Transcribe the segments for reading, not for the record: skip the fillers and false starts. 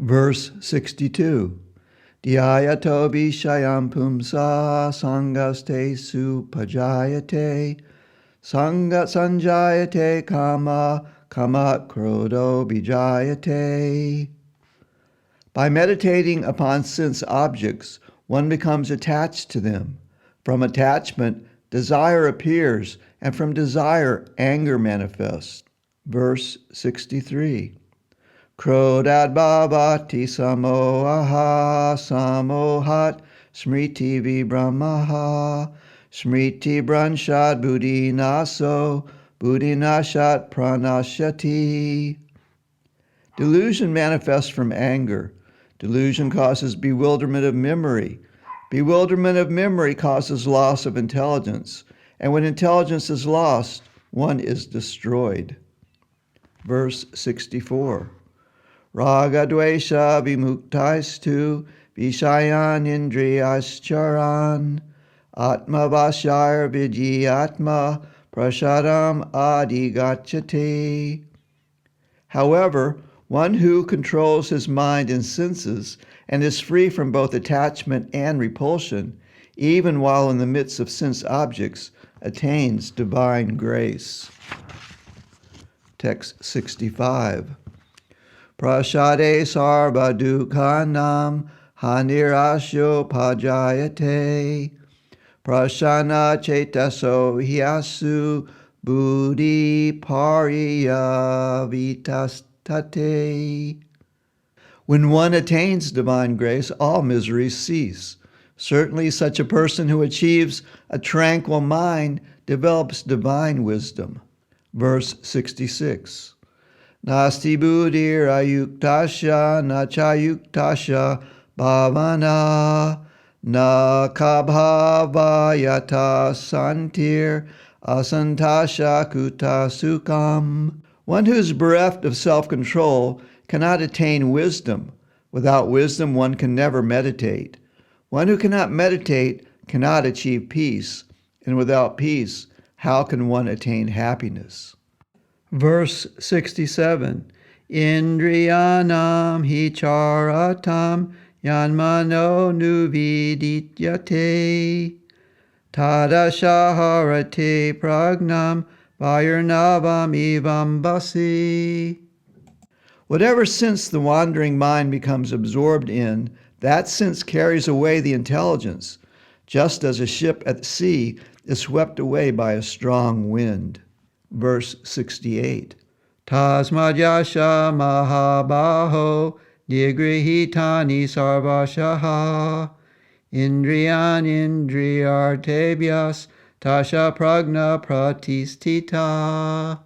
Verse 62. Dhyayato vishayam pumsa sangaste supajayate sangat sanjayate kama kama krodo vijayate. By meditating upon sense objects, one becomes attached to them. From attachment, desire appears, and from desire, anger manifests. Verse 63. Krodad bhavati samoha samohat smriti vibhramaha smriti branshad buddhi naso buddhi nashat pranashyati. Delusion manifests from anger. Delusion causes bewilderment of memory. Bewilderment of memory causes loss of intelligence. And when intelligence is lost, one is destroyed. Verse 64. Raga dvesha vimuktastu vishayan indriyascharan atma vasyar vijyatma prasadam adigachate. However, one who controls his mind and senses and is free from both attachment and repulsion, even while in the midst of sense objects, attains divine grace. Text 65. Prasade sarva dukhanam hanirasyo pajayate prasana chetaso hyasu buddhi pariya vitastate. When one attains divine grace, all miseries cease. Certainly such a person who achieves a tranquil mind develops divine wisdom. Verse 66. Nasti buddhir ayuktasya na chayuktasya bhavana na kabhavayata santir asantasya kuta sukam. One who is bereft of self-control cannot attain wisdom. Without wisdom, one can never meditate. One who cannot meditate cannot achieve peace. And without peace, how can one attain happiness? Verse 67. Indriyanam hi charatam yanmano nuvidityate tadashaharate pragnam vayurnavam evam basi. Whatever sense the wandering mind becomes absorbed in, that sense carries away the intelligence, just as a ship at sea is swept away by a strong wind. Verse 68. Tasmadyasha mahabaho nigrihitani sarvashaha indriyan indriyartebhyas tasha pragna pratistita.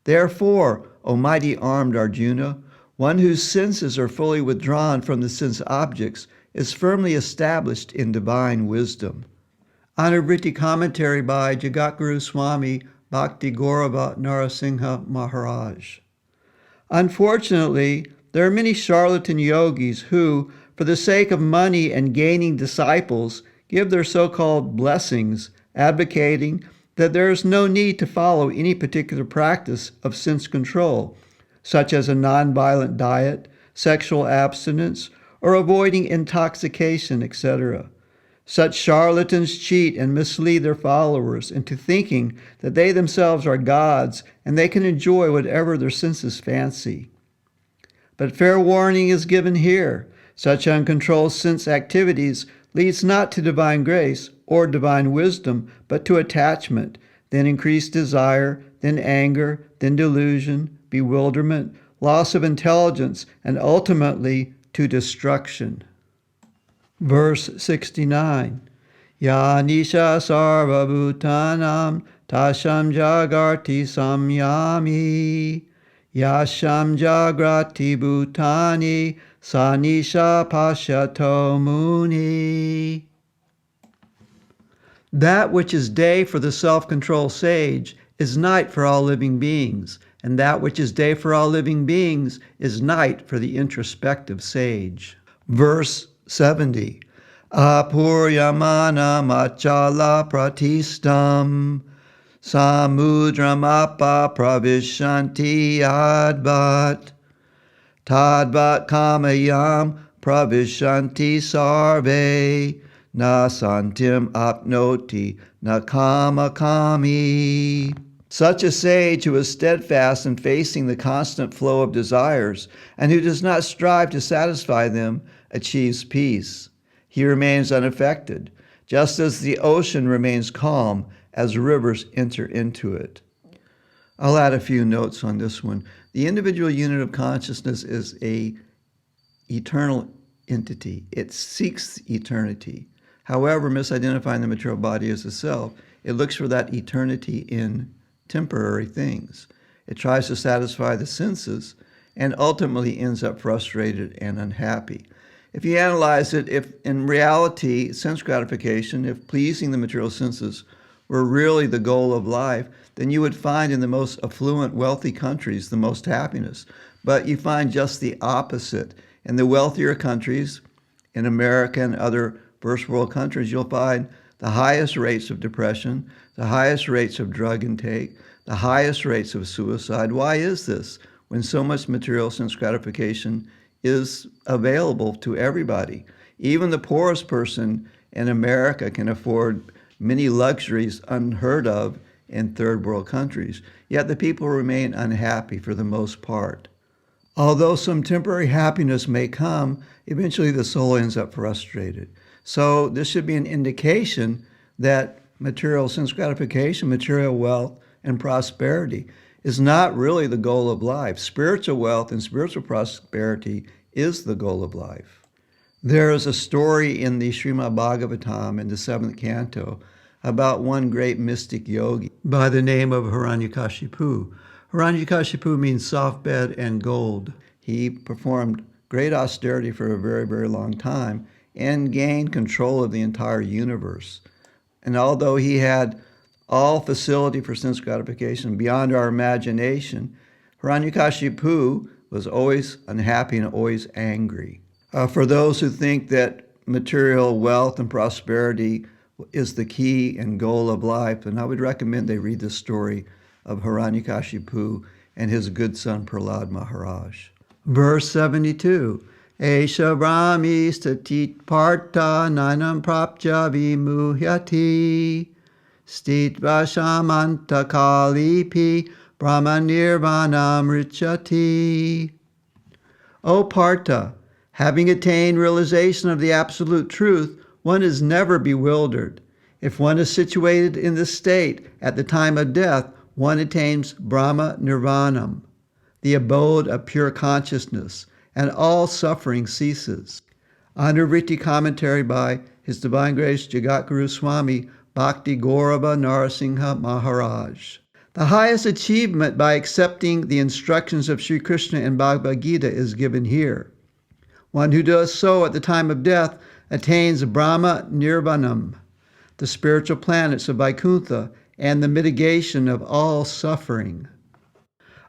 Therefore, O mighty armed Arjuna, one whose senses are fully withdrawn from the sense objects is firmly established in divine wisdom. Anuvriti commentary by Jagatguru Swami Bhakti Gaurava Narasingha Maharaj. Unfortunately, there are many charlatan yogis who, for the sake of money and gaining disciples, give their so-called blessings, advocating that there is no need to follow any particular practice of sense control, such as a nonviolent diet, sexual abstinence, or avoiding intoxication, etc. Such charlatans cheat and mislead their followers into thinking that they themselves are gods and they can enjoy whatever their senses fancy. But fair warning is given here. Such uncontrolled sense activities leads not to divine grace or divine wisdom, but to attachment, then increased desire, then anger, then delusion, bewilderment, loss of intelligence, and ultimately to destruction. Verse 69. Ya nisha sarva bhutanam tasham jagarti samyami yasham jagrati bhutani sanisha pasyato muni. That which is day for the self-control sage is night for all living beings, and that which is day for all living beings is night for the introspective sage. Verse 70. Apuryamana machala pratistam samudramapa pravishanti advat Tadvat kamayam pravishanti sarve na santim apnoti na kama kami. Such a sage who is steadfast in facing the constant flow of desires and who does not strive to satisfy them achieves peace. He remains unaffected, just as the ocean remains calm as rivers enter into it. I'll add a few notes on this one. The individual unit of consciousness is an eternal entity. It seeks eternity. However, misidentifying the material body as a self, it looks for that eternity in temporary things. It tries to satisfy the senses and ultimately ends up frustrated and unhappy. If you analyze it, if in reality, sense gratification, if pleasing the material senses were really the goal of life, then you would find in the most affluent, wealthy countries the most happiness. But you find just the opposite. In the wealthier countries, in America and other first world countries, you'll find the highest rates of depression, the highest rates of drug intake, the highest rates of suicide. Why is this when so much material sense gratification is available to everybody? Even the poorest person in America can afford many luxuries unheard of in third world countries, yet the people remain unhappy for the most part. Although some temporary happiness may come, eventually the soul ends up frustrated. So this should be an indication that material sense gratification, material wealth, and prosperity is not really the goal of life. Spiritual wealth and spiritual prosperity is the goal of life. There is a story in the Srimad Bhagavatam in the 7th canto about one great mystic yogi by the name of Hiranyakashipu. Hiranyakashipu means soft bed and gold. He performed great austerity for a very, very long time and gained control of the entire universe. And although he had all facility for sense gratification beyond our imagination, Hiranyakashipu was always unhappy and always angry. For those who think that material wealth and prosperity is the key and goal of life, then I would recommend they read the story of Hiranyakashipu and his good son Prahlad Maharaj. Verse 72, Esha Brahmi statit parta nanam prapja vimuhyati stitva shamanta kalipi brahma nirvanam richati. O Partha, having attained realization of the absolute truth, one is never bewildered. If one is situated in this state at the time of death, one attains Brahma Nirvanam, the abode of pure consciousness, and all suffering ceases. Anurvritti commentary by His Divine Grace Jagatguru Swami Bhakti Gaurava Narasingha Maharaj. The highest achievement by accepting the instructions of Sri Krishna in Bhagavad Gita is given here. One who does so at the time of death attains Brahma Nirvanam, the spiritual planets of Vaikuntha, and the mitigation of all suffering.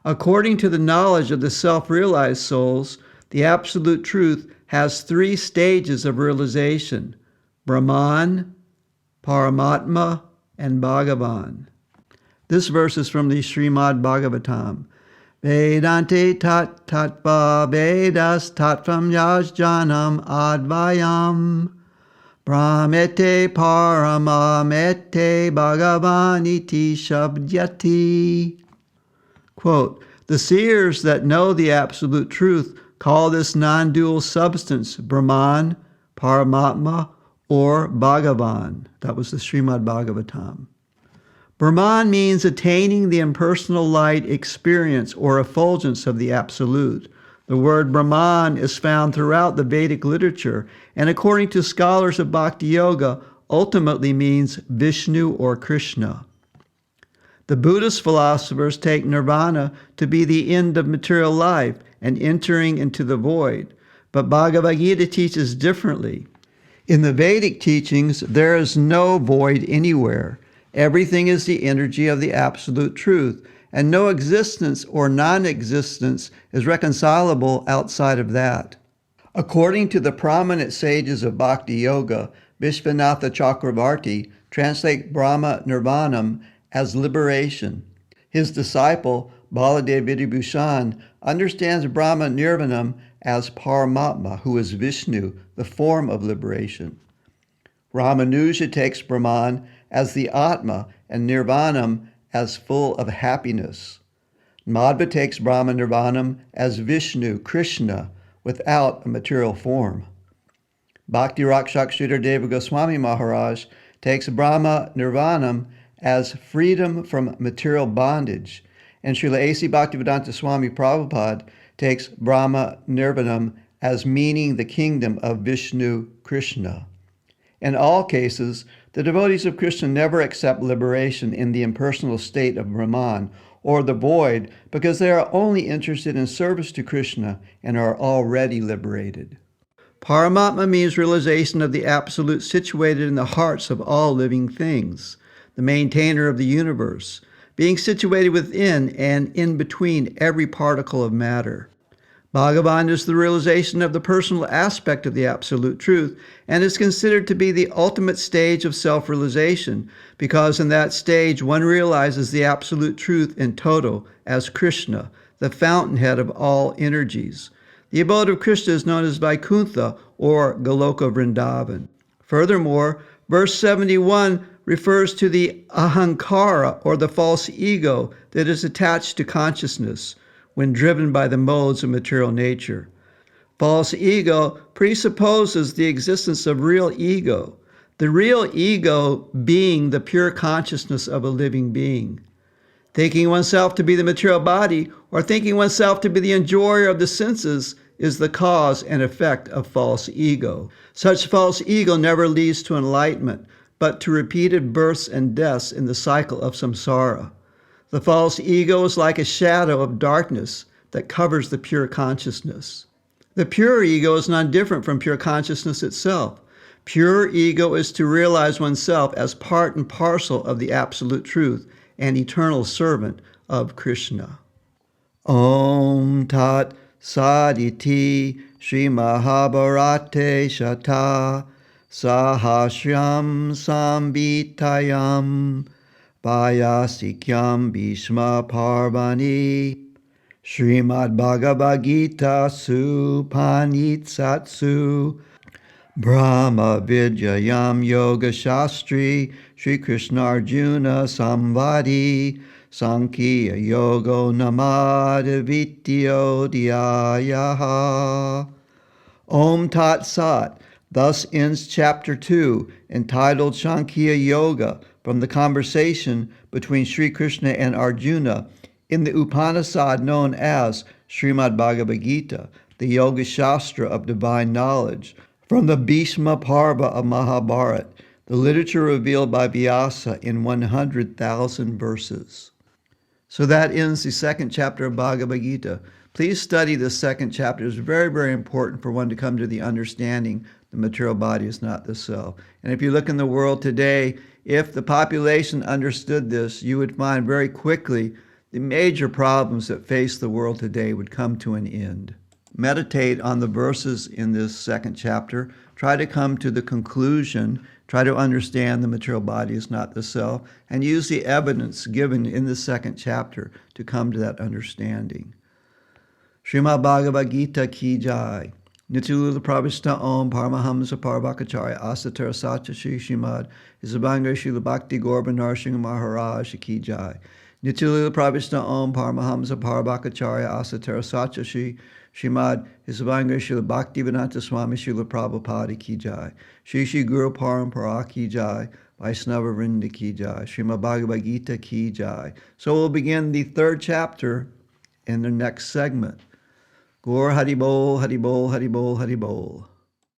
According to the knowledge of the self-realized souls, the absolute truth has 3 stages of realization: Brahman, Paramatma, and Bhagavan. This verse is from the Srimad Bhagavatam. Vedante tat tatva vedas tattvam yajjanam advayam brahmete paramamete bhagavaniti shabdyati. Quote, the seers that know the absolute truth call this non-dual substance Brahman, Paramatma, or Bhagavan. That was the Srimad Bhagavatam. Brahman means attaining the impersonal light experience or effulgence of the Absolute. The word Brahman is found throughout the Vedic literature, and according to scholars of Bhakti Yoga, ultimately means Vishnu or Krishna. The Buddhist philosophers take nirvana to be the end of material life and entering into the void, but Bhagavad Gita teaches differently. In the Vedic teachings, there is no void anywhere. Everything is the energy of the absolute truth, and no existence or non-existence is reconcilable outside of that. According to the prominent sages of Bhakti Yoga, Vishvanatha Chakravarti translates Brahma Nirvanam as liberation. His disciple, Baladev Vidibhushan understands Brahma Nirvanam as Paramatma, who is Vishnu, the form of liberation. Ramanuja takes Brahman as the Atma and Nirvanam as full of happiness. Madhva takes Brahma Nirvanam as Vishnu, Krishna, without a material form. Bhakti Rakshak Sridhar Deva Goswami Maharaj takes Brahma Nirvanam as freedom from material bondage, and Srila A.C. Bhaktivedanta Swami Prabhupada takes Brahma Nirvanam as meaning the kingdom of Vishnu, Krishna. In all cases, the devotees of Krishna never accept liberation in the impersonal state of Brahman or the void because they are only interested in service to Krishna and are already liberated. Paramatma means realization of the Absolute situated in the hearts of all living things, the maintainer of the universe, being situated within and in between every particle of matter. Bhagavan is the realization of the personal aspect of the Absolute Truth and is considered to be the ultimate stage of self-realization because in that stage one realizes the Absolute Truth in toto as Krishna, the fountainhead of all energies. The abode of Krishna is known as Vaikuntha or Goloka Vrindavan. Furthermore, verse 71 refers to the ahankara or the false ego that is attached to consciousness when driven by the modes of material nature. False ego presupposes the existence of real ego, the real ego being the pure consciousness of a living being. Thinking oneself to be the material body or thinking oneself to be the enjoyer of the senses is the cause and effect of false ego. Such false ego never leads to enlightenment, but to repeated births and deaths in the cycle of samsara. The false ego is like a shadow of darkness that covers the pure consciousness. The pure ego is not different from pure consciousness itself. Pure ego is to realize oneself as part and parcel of the Absolute Truth and eternal servant of Krishna. Om Tat Saditi Sri Mahabharate Shata Sahasryam Sambitayam Vayasikyam Bhishma Parvani Srimad Bhagavad Gita Supanitsatsu Brahma Vidyayam Yoga Shastri Sri Krishna Arjuna Samvadi Sankhya Yogo Namada Vityo Dhyayaha. Om Tat Sat. Thus ends Chapter 2, entitled Sankhya Yoga, from the conversation between Sri Krishna and Arjuna in the Upanishad known as Srimad Bhagavad Gita, the Yoga Shastra of divine knowledge, from the Bhishma Parva of Mahabharata, the literature revealed by Vyasa in 100,000 verses. So that ends the second chapter of Bhagavad Gita. Please study this second chapter. It's very, very important for one to come to the understanding the material body is not the self. And if you look in the world today, if the population understood this, you would find very quickly the major problems that face the world today would come to an end. Meditate on the verses in this second chapter. Try to come to the conclusion. Try to understand the material body is not the self, and use the evidence given in the second chapter to come to that understanding. Srimad Bhagavad Gita Ki Jai. Nityalila Prabhishta Om Paramahamsa Parvakacharya Asatara Satya Shri Srimad Isabanga Srila Bhakti Gorba Narsingh Maharaj Ki Jai. Nityalila Prabhishta Om Paramahamsa Parvakacharya Asatara Satya Shri Srimad Isabanga Srila Bhakti Vedanta Swami Srila Prabhupada Ki Jai. Shri Shri Guru Parampara Ki Jai. Vaishnava Vrinda Ki Jai. Srimad Bhagavad Gita Ki Jai. So we'll begin the third chapter in the next segment. Gaur Hari Bol, Hari Bol, Hari Bol, Hari Bol.